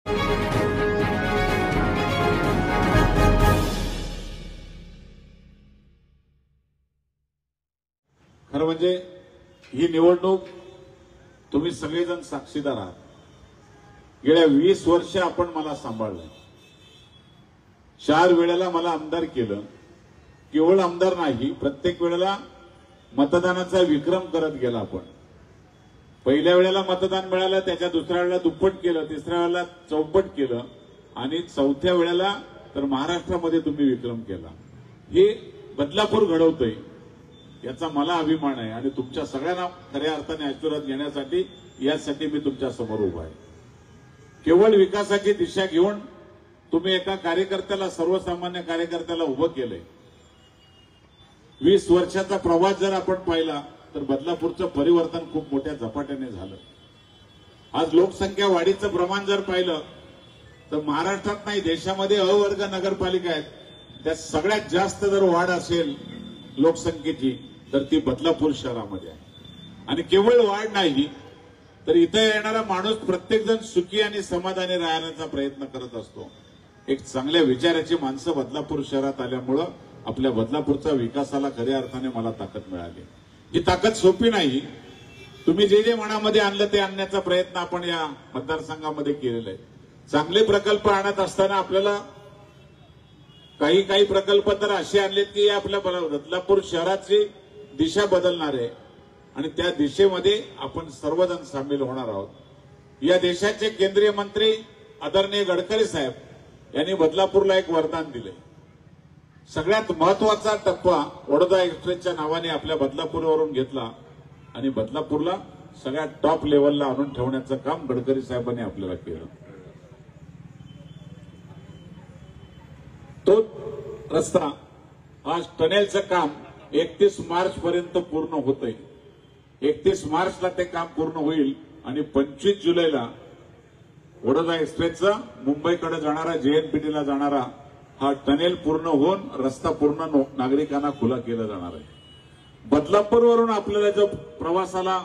खरं म्हणजे ही निवडणूक तुम्ही सगळेजण साक्षीदार आहात. गेल्या 20 वर्ष आपण मला सांभाळलं. 4 वेळेला मला आमदार केलं. केवळ आमदार नाही, प्रत्येक वेळेला मतदानाचा विक्रम करत गेला आपण. पहिल्या वेळेला मतदान मिळालं, त्याच्या दुसऱ्या वेळेला दुप्पट केलं, तिसऱ्या वेळेला चौपट केलं आणि चौथ्या वेळेला तर महाराष्ट्रामध्ये तुम्ही विक्रम केला. हे बदलापूर घडवतोय याचा मला अभिमान आहे आणि तुमच्या सगळ्यांना खऱ्या अर्थाने आशीर्वाद घेण्यासाठी यासाठी मी तुमच्या समोर उभा आहे. केवळ विकासाची दिशा घेऊन तुम्ही एका कार्यकर्त्याला, सर्वसामान्य कार्यकर्त्याला उभं केलंय. 20 वर्षाचा प्रवास जर आपण पाहिला तर बदलापूरचं परिवर्तन खूप मोठ्या झपाट्याने झालं. आज लोकसंख्या वाढीचं प्रमाण जर पाहिलं तर महाराष्ट्रात नाही, देशामध्ये अवर्ग नगरपालिका आहेत, त्यात सगळ्यात जास्त जर वाढ असेल लोकसंख्येची तर ती बदलापूर शहरामध्ये आहे. आणि केवळ वाढ नाही तर इथे येणारा माणूस प्रत्येकजण सुखी आणि समाधानी राहण्याचा प्रयत्न करत असतो. एक चांगल्या विचाराची माणसं बदलापूर शहरात आल्यामुळं आपल्या बदलापूरच्या विकासाला खऱ्या अर्थाने मला ताकद मिळाली. ही ताकद सोपी नाही. तुम्ही जे जे मनामध्ये आणलं ते आणण्याचा प्रयत्न आपण या मतदारसंघामध्ये केलेला आहे. चांगले प्रकल्प आणत असताना आपल्याला काही प्रकल्प तर असे आणलेत की आपल्या बदलापूर शहराची दिशा बदलणार आहे आणि त्या दिशेमध्ये आपण सर्वजण सामील होणार आहोत. या देशाचे केंद्रीय मंत्री आदरणीय गडकरी साहेब यांनी बदलापूरला एक वरदान दिले. सगळ्यात महत्वाचा टप्पा वडोदरा एक्सप्रेसच्या नावाने आपल्या बदलापूरवरून घेतला आणि बदलापूरला सगळ्यात टॉप लेवलला आणून ठेवण्याचं काम गडकरी साहेबांनी आपल्याला केलं. तो रस्ता आज टनेलचं काम 31 मार्च पर्यंत पूर्ण होतंय. 31 मार्चला ते काम पूर्ण होईल आणि 25 जुलैला वडोदरा एक्सप्रेसचा मुंबईकडे जाणारा, जेएनपीटीला जाणारा हा टनेल पूर्ण होऊन रस्ता पूर्ण नागरिकांना खुला केला जाणार आहे. बदलापूरवरून आपल्याला जो प्रवासाला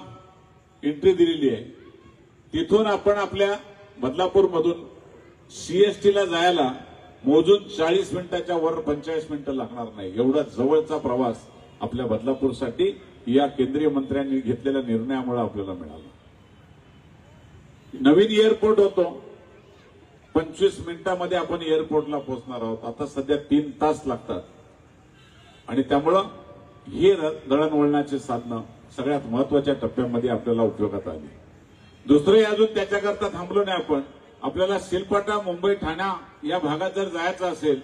एंट्री दिलेली आहे तिथून आपण आपल्या बदलापूरमधून सीएसटीला जायला मोजून 40 मिनिटाच्या वर 45 मिनिटं लागणार नाही. एवढा जवळचा प्रवास आपल्या बदलापूरसाठी या केंद्रीय मंत्र्यांनी घेतलेल्या निर्णयामुळे आपल्याला मिळाला. नवीन एअरपोर्ट होतो, 25 मिनिटांमध्ये आपण एअरपोर्टला पोहोचणार आहोत. आता सध्या 3 तास लागतात आणि त्यामुळं हे दळणवळणाची साधनं सगळ्यात महत्वाच्या टप्प्यामध्ये आपल्याला उपयोगात आली. दुसरे अजून त्याच्याकरता थांबलो नाही आपण. आपल्याला सिलपाटा, मुंबई, ठाणा या भागात जर जायचं असेल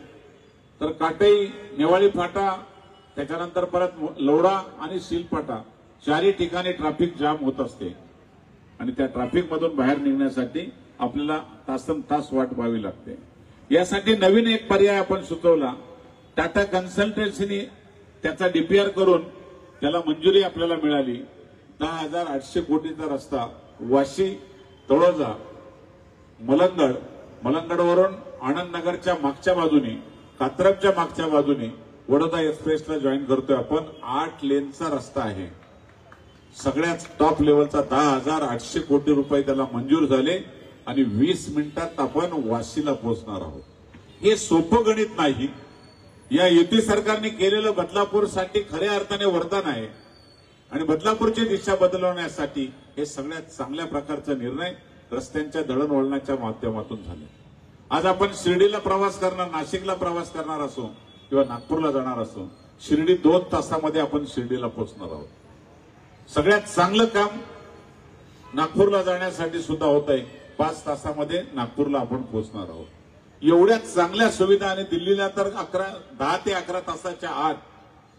तर काटई, नेवाळी फाटा, त्याच्यानंतर परत लवडा आणि सिलपाटा 4 ठिकाणी ट्रॅफिक जाम होत असते आणि त्या ट्रॅफिकमधून बाहेर निघण्यासाठी आपल्याला तासंतास वाट पाहावी लागते. यासाठी नवीन एक पर्याय आपण सुचवला. टाटा कन्सल्टन्सीने त्याचा डीपीआर करून त्याला मंजुरी आपल्याला मिळाली. 10,800 कोटीचा रस्ता वाशी, तळोजा, मलंगडवरून आनंदनगरच्या मागच्या बाजूने, कात्रपच्या मागच्या बाजूने वडोदरा एक्सप्रेसला जॉईन करतोय आपण. 8 लेनचा रस्ता आहे, सगळ्यात टॉप लेवलचा. 10,800 कोटी रुपये त्याला मंजूर झाले आणि 20 मिनिटात आपण वाशीला पोहोचणार आहोत. हे सोपं गणित नाही. या युती सरकारने केलेलं बदलापूरसाठी खऱ्या अर्थाने वरदान आहे आणि बदलापूरची दिशा बदलवण्यासाठी हे सगळ्यात चांगल्या प्रकारचा निर्णय रस्त्यांच्या दळणवळणाच्या माध्यमातून झाले. आज आपण शिर्डीला प्रवास करणार, नाशिकला प्रवास करणार असो किंवा नागपूरला जाणार असो, शिर्डी 2 तासामध्ये आपण शिर्डीला पोहोचणार आहोत. सगळ्यात चांगलं काम नागपूरला जाण्यासाठी सुद्धा होत आहे. 5 तासामध्ये नागपूरला आपण पोहोचणार आहोत. एवढ्या चांगल्या सुविधा आणि दिल्लीला तर 10 ते 11 तासाच्या आत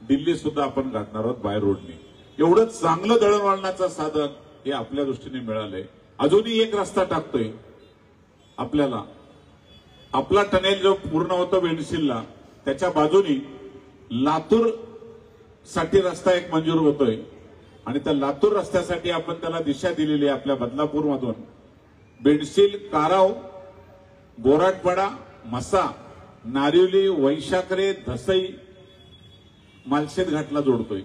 दिल्ली सुद्धा आपण गाठणार आहोत बाय रोडने. एवढं चांगलं दळणवळणाचं साधन हे आपल्या दृष्टीने मिळालंय. अजूनही एक रस्ता टाकतोय आपल्याला. आपला टनेल जो पूर्ण होतो वेणशिलला, त्याच्या बाजूनी लातूर साठी रस्ता एक मंजूर होतोय आणि त्या लातूर रस्त्यासाठी आपण त्याला दिशा दिलेली आहे. आपल्या बदलापूरमधून बेडशील, काराव, बोराटपाडा, मसा, नारिवली, वैशाकरे, धसई, मालशेत घाटला जोडतोय.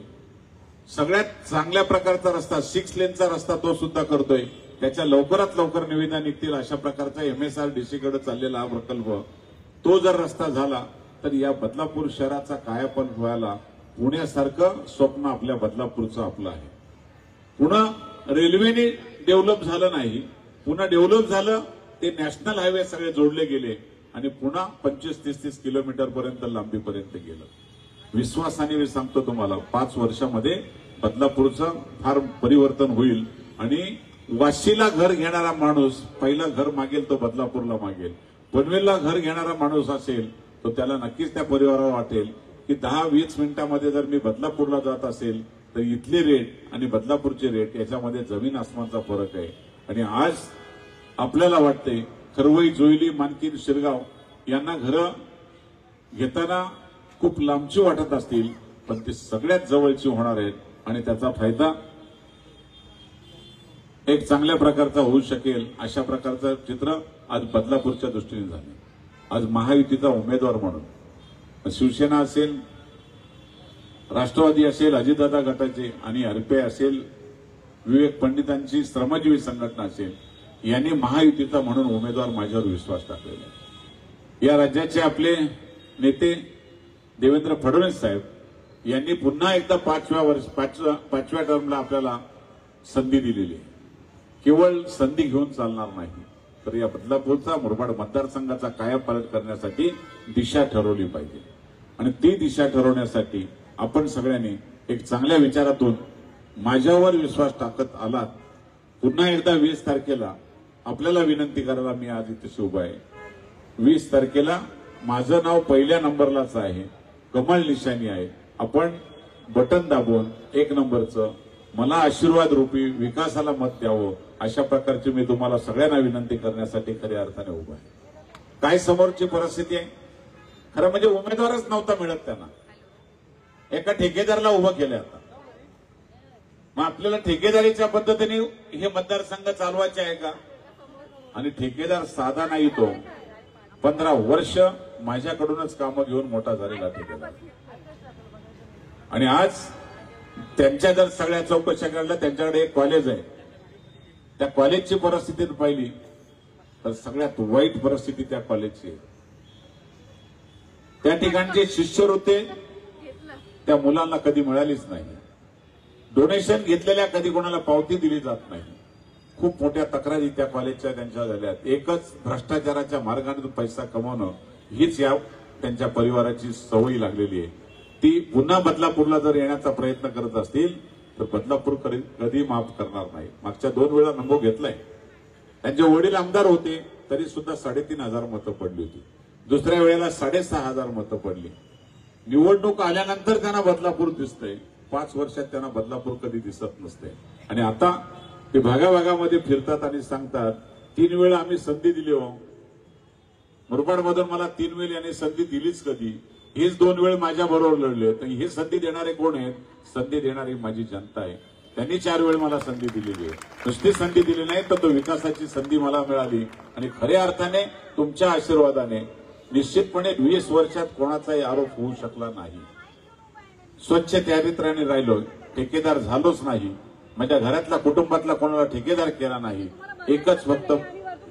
सगळ्यात चांगल्या प्रकारचा रस्ता, 6 लेनचा रस्ता तो सुद्धा करतोय. त्याच्या लवकरात लवकर निविदा निघतील अशा प्रकारचा MSRDC कडे चाललेला हा प्रकल्प, तो जर रस्ता झाला तर या बदलापूर शहराचा कायापालट व्हायला पुण्यासारखं स्वप्न आपल्या बदलापूरचं आपलं आहे. पुन्हा रेल्वेने डेव्हलप झालं नाही, पुन्हा डेव्हलप झालं ते नॅशनल हायवे सगळे जोडले गेले आणि पुन्हा 25-30 किलोमीटर पर्यंत लांबीपर्यंत गेलं. विश्वासाने मी सांगतो तुम्हाला 5 वर्षामध्ये बदलापूरचं फार परिवर्तन होईल आणि वाशीला घर घेणारा माणूस पहिलं घर मागेल तो बदलापूरला मागेल. पनवेलला घर घेणारा माणूस असेल तो त्याला नक्कीच त्या परिवाराला वाटेल की 10-20 मिनिटांमध्ये जर मी बदलापूरला जात असेल तर इथले रेट आणि बदलापूरचे रेट याच्यामध्ये जमीन आसमानचा फरक आहे. आणि आज आपल्याला वाटतंय खरवई, जोईली, मानकीन, शिरगाव यांना घरं घेताना खूप लांबची वाटत असतील, पण ती सगळ्यात जवळची होणार आहेत आणि त्याचा फायदा एक चांगल्या प्रकारचा होऊ शकेल अशा प्रकारचं चित्र आज बदलापूरच्या दृष्टीने झाले. आज महायुतीचा उमेदवार म्हणून शिवसेना असेल, राष्ट्रवादी असेल, अजितदादा गटाचे आणि RPI असेल, विवेक पंडितांची श्रमजीवी संघटना असेल, यांनी महायुतीचा म्हणून उमेदवार माझ्यावर विश्वास टाकलेला आहे. या राज्याचे आपले नेते देवेंद्र फडणवीस साहेब यांनी पुन्हा एकदा 5व्या टर्मला आपल्याला संधी दिलेली आहे. केवळ संधी घेऊन चालणार नाही, तर या बदलापूरचा मुरबाड मतदारसंघाचा कायापालट करण्यासाठी दिशा ठरवली पाहिजे. आणि ती दिशा ठरवण्यासाठी आपण सगळ्यांनी एक चांगल्या विचारातून माझ्यावर विश्वास टाकत आलात. पुन्हा एकदा 20 तारखेला आपल्याला विनंती करायला मी आज इथे उभा आहे. 20 तारखेला माझं नाव पहिल्या नंबरलाच आहे, कमळ निशाणी आहे. आपण बटन दाबून 1 नंबरचं मला आशीर्वाद रूपी विकासाला मत द्यावं अशा प्रकारची मी तुम्हाला सगळ्यांना विनंती करण्यासाठी खऱ्या अर्थाने उभा आहे. काय समोरची परिस्थिती आहे, खरं म्हणजे उमेदवारच नव्हता मिळत त्यांना, एका ठेकेदाराला उभं केलं. आता मग आपल्याला ठेकेदारीच्या पद्धतीने हे मतदारसंघ चालवायचे आहे का? आणि ठेकेदार साधा नाही, तो 15 वर्ष माझ्याकडूनच कामं घेऊन मोठा झालेला ठेकेदार. आणि आज त्यांच्या जर सगळ्या चौकशा काढल्या, त्यांच्याकडे एक कॉलेज आहे, त्या कॉलेजची परिस्थिती पाहिली तर सगळ्यात वाईट परिस्थिती त्या कॉलेजची आहे. त्या ठिकाणचे शिष्यवृत्ती त्या मुलांना कधी मिळालीच नाही. डोनेशन घेतलेल्या कधी कोणाला पावती दिली जात नाही. खूप मोठ्या तक्रारी त्या कॉलेजच्या त्यांच्या झाल्यात. एकच भ्रष्टाचाराच्या मार्गाने पैसा कमवणं हीच या त्यांच्या परिवाराची सवय लागलेली आहे. ती पुन्हा बदलापूरला जर येण्याचा प्रयत्न करत असतील तर बदलापूर कधी माफ करणार नाही. मागच्या 2 वेळा नंबर घेतलाय. त्यांचे वडील आमदार होते तरी सुद्धा 3,500 मतं पडली होती. दुसऱ्या वेळेला 6,500 मतं पडली. निवडणूक आल्यानंतर त्यांना बदलापूर दिसतंय, 5 वर्षात त्यांना बदलापूर कधी दिसत नसते. आणि आता ते भागाभागामध्ये फिरतात आणि सांगतात 3 वेळा आम्ही संधी दिली हो. मुरबाडमधून मला 3 वेळा यांनी संधी दिलीच कधी, हेच 2 वेळ माझ्या बरोबर लढले. तर हे संधी देणारे कोण आहेत? संधी देणारी माझी जनता आहे. त्यांनी 4 वेळ मला संधी दिलेली आहे. नुसती संधी दिली नाही तर तो विकासाची संधी मला मिळाली. आणि खऱ्या अर्थाने तुमच्या आशीर्वादाने निश्चितपणे 20 वर्षात कोणाचाही आरोप होऊ शकला नाही. स्वच्छ चारित्र्याने राहिलो, ठेकेदार झालोच नाही. माझ्या घरातला कुटुंबातला कोणाला ठेकेदार केला नाही. एकच फक्त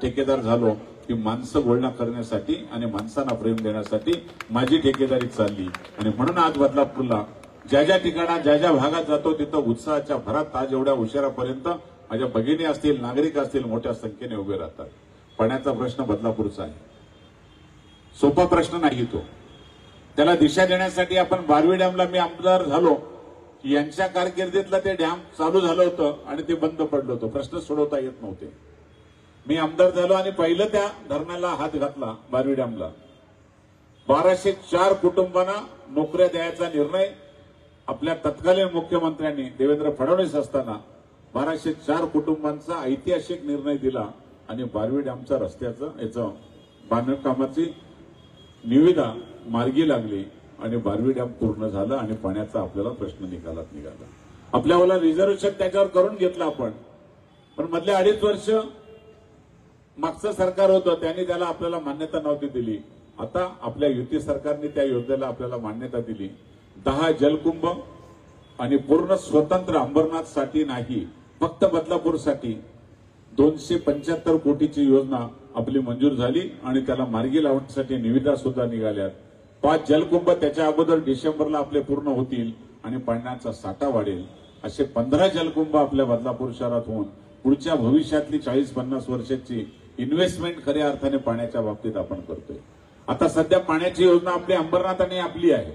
ठेकेदार झालो की माणसं गोळणा करण्यासाठी आणि माणसांना प्रेम देण्यासाठी माझी ठेकेदारी चालली. आणि म्हणून आज बदलापूरला ज्या ज्या ठिकाणा ज्या ज्या भागात जातो तिथं उत्साहाच्या भरात आज एवढ्या उशिरापर्यंत माझ्या भगिनी असतील, नागरिक असतील, मोठ्या संख्येने उभे राहतात. पाण्याचा प्रश्न बदलापूरचा आहे, सोपा प्रश्न नाही तो. त्याला दिशा देण्यासाठी आपण बारवी डॅमला मी आमदार झालो, यांच्या कारकिर्दीतलं ते डॅम चालू झालं होतं आणि ते बंद पडलं होतं. प्रश्न सोडवता येत नव्हते. मी आमदार झालो आणि पहिलं त्या धरणाला हात घातला बारवी डॅमला. 1204 कुटुंबांना नोकऱ्या द्यायचा निर्णय आपल्या तत्कालीन मुख्यमंत्र्यांनी देवेंद्र फडणवीस असताना 1204 कुटुंबांचा ऐतिहासिक निर्णय दिला आणि बारवी डॅमच्या रस्त्याचं याचं बांधकामाची निविदा मार्गी लागली आणि बारवी डॅम पूर्ण झालं आणि पाण्याचा आपल्याला प्रश्न निकालात निघाला. आपल्याला रिझर्वेशन त्याच्यावर करून घेतलं आपण, पण मधले 2.5 वर्ष मागचं सरकार होतं त्यांनी त्याला आपल्याला मान्यता नव्हती दिली. आता आपल्या युती सरकारने त्या योजनेला आपल्याला मान्यता दिली. 10 जलकुंभ आणि पूर्ण स्वतंत्र अंबरनाथसाठी नाही, फक्त बदलापूरसाठी 275 कोटीची योजना आपली मंजूर झाली आणि त्याला मार्गी लावण्यासाठी निविदा सुद्धा निघाल्यात. 5 जलकुंभ त्याच्या अगोदर डिसेंबरला आपले पूर्ण होतील आणि पाण्याचा साठा वाढेल. असे 15 जलकुंभ आपल्या बदलापूर शहरात होऊन पुढच्या भविष्यातली 40-50 वर्षाची इन्व्हेस्टमेंट खऱ्या अर्थाने पाण्याच्या बाबतीत आपण करतोय. आता सध्या पाण्याची योजना आपली अंबरनाथ आणि आपली आहे.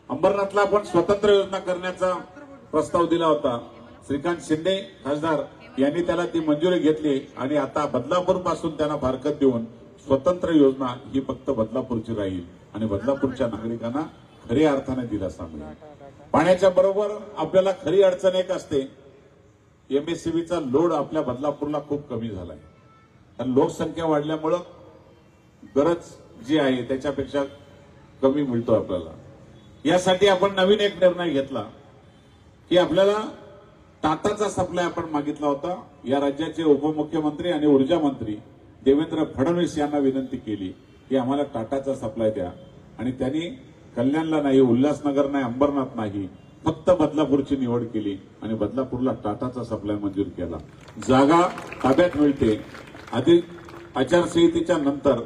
अंबरनाथला आपण स्वतंत्र योजना करण्याचा प्रस्ताव दिला होता. श्रीकांत शिंदे खासदार यांनी त्याला ती मंजुरी घेतली आणि आता बदलापूर पासून त्यांना फारकत देऊन स्वतंत्र योजना ही फक्त बदलापूरची राहील आणि बदलापूरच्या नागरिकांना खऱ्या अर्थाने दिलासा मिळेल. पाण्याच्या बरोबर आपल्याला खरी अडचण एक असते, एमएससीबीचा लोड आपल्या बदलापूरला खूप कमी झालाय. आणि लोकसंख्या वाढल्यामुळं गरज जी आहे त्याच्यापेक्षा कमी मिळतो आपल्याला. यासाठी आपण नवीन एक निर्णय घेतला की आपल्याला टाटाचा सप्लाय आपण मागितला होता. या राज्याचे उपमुख्यमंत्री आणि ऊर्जा मंत्री देवेंद्र फडणवीस यांना विनंती केली की आम्हाला टाटाचा सप्लाय द्या आणि त्यांनी कल्याणला नाही, उल्हासनगर नाही, अंबरनाथ नाही, फक्त बदलापूरची निवड केली आणि बदलापूरला टाटाचा सप्लाय मंजूर केला. जागा ताब्यात मिळते. आधी आचारसंहितेच्या नंतर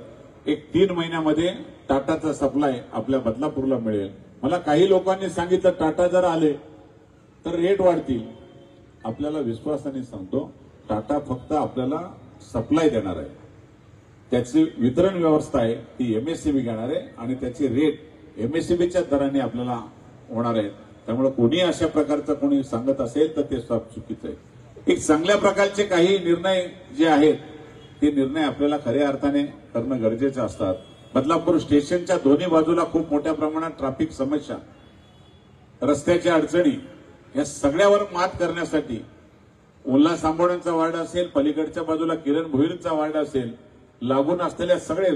एक 3 महिन्यामध्ये टाटाचा सप्लाय आपल्या बदलापूरला मिळेल. मला काही लोकांनी सांगितलं टाटा जर आले तर रेट वाढतील. आपल्याला विश्वासाने सांगतो, टाटा फक्त आपल्याला सप्लाय देणार आहे. त्याची वितरण व्यवस्था आहे ती एमएससीबी घेणार आहे आणि त्याची रेट एमएससीबीच्या दराने आपल्याला होणार आहे. त्यामुळे कोणी अशा प्रकारचं कोणी सांगत असेल तर ते सब चुकीचं आहे. एक चांगल्या प्रकारचे काही निर्णय जे आहेत ते निर्णय आपल्याला खऱ्या अर्थाने करणं गरजेचं असतात. बदलापूर स्टेशनच्या दोन्ही बाजूला खूप मोठ्या प्रमाणात ट्रॅफिक समस्या, रस्त्याच्या अडचणी, या सगळ्यावर मात करण्यासाठी उल्हास आंबोड्यांचा वार्ड असेल, पलीकडच्या बाजूला किरण भोईरचा वार्ड असेल, लागून असलेल्या सगळे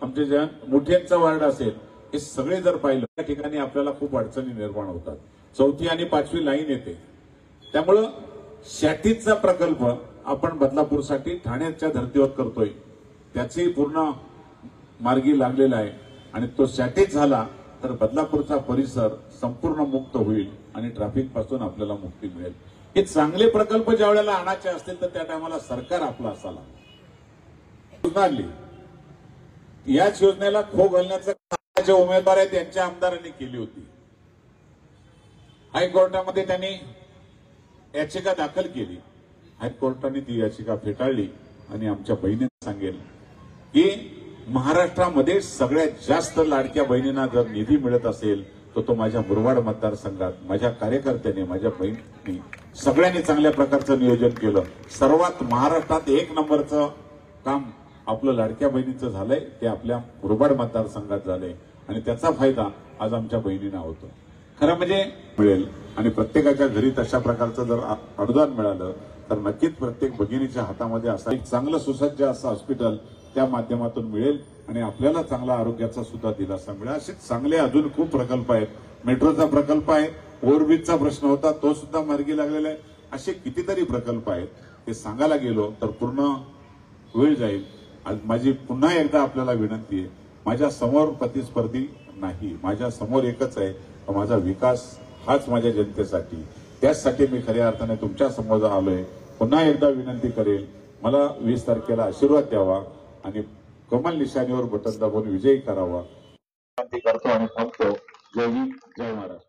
आमचे जे मोठ्यांचा वार्ड असेल, हे सगळे जर पाहिलं त्या ठिकाणी आपल्याला खूप अडचणी निर्माण होतात. 4थी आणि 5वी लाईन येते. त्यामुळं शॅटीजचा प्रकल्प आपण बदलापूरसाठी ठाण्याच्या धर्तीवर करतोय. त्याची पूर्ण मार्गी लागलेला आहे आणि तो शॅटीज झाला तर बदलापूरचा परिसर संपूर्ण मुक्त होईल आणि ट्रॅफिक पासून आपल्याला मुक्ती मिळेल. हे चांगले प्रकल्प ज्या वेळेला आणायचे असतील तर त्या टायमाला सरकार आपलं असायला सुधारली. याच योजनेला खो घालण्याचं जे उमेदवार आहेत त्यांच्या आमदारांनी केली होती. हायकोर्टामध्ये त्यांनी याचिका दाखल केली. हायकोर्टाने ती याचिका फेटाळली आणि आमच्या बहिणींना सांगेल की महाराष्ट्रामध्ये सगळ्यात जास्त लाडक्या बहिणींना जर निधी मिळत असेल तर तो माझ्या मुरबाड मतदारसंघात माझ्या कार्यकर्त्यांनी, माझ्या बहिणींनी सगळ्यांनी चांगल्या प्रकारचं नियोजन केलं. सर्वात महाराष्ट्रात 1 नंबरचं काम आपलं लाडक्या बहिणीचं झालंय ते आपल्या मुरबाड मतदारसंघात झालंय आणि त्याचा फायदा आज आमच्या बहिणींना होतो. खरं म्हणजे मिळेल आणि प्रत्येकाच्या घरी तशा प्रकारचं जर अनुदान मिळालं तर नक्कीच प्रत्येक भगिनीच्या हातामध्ये असं एक चांगलं सुसज्ज असं हॉस्पिटल त्या माध्यमातून मिळेल आणि आपल्याला चांगला आरोग्याचा सुद्धा दिलासा मिळेल. असे चांगले अजून खूप प्रकल्प आहेत. मेट्रोचा प्रकल्प आहे, ओव्हरब्रिजचा प्रश्न होता तो सुद्धा मार्गी लागलेला आहे. असे कितीतरी प्रकल्प आहेत. ते सांगायला गेलो तर पूर्ण वेळ जाईल. आज माझी पुन्हा एकदा आपल्याला विनंती आहे, माझ्या समोर प्रतिस्पर्धी नाही, माझ्या समोर एकच आहे, माझा विकास हाच माझ्या जनतेसाठी. त्याचसाठी मी खऱ्या अर्थाने तुमच्या समोर आलोय. पुन्हा एकदा विनंती करेल, मला 20 तारखेला आशीर्वाद द्यावा आणि कमल निशाणीवर बटन दाबून विजयी करावा विनंती करतो आणि थांबतो. जय हिंद, जय महाराष्ट्र.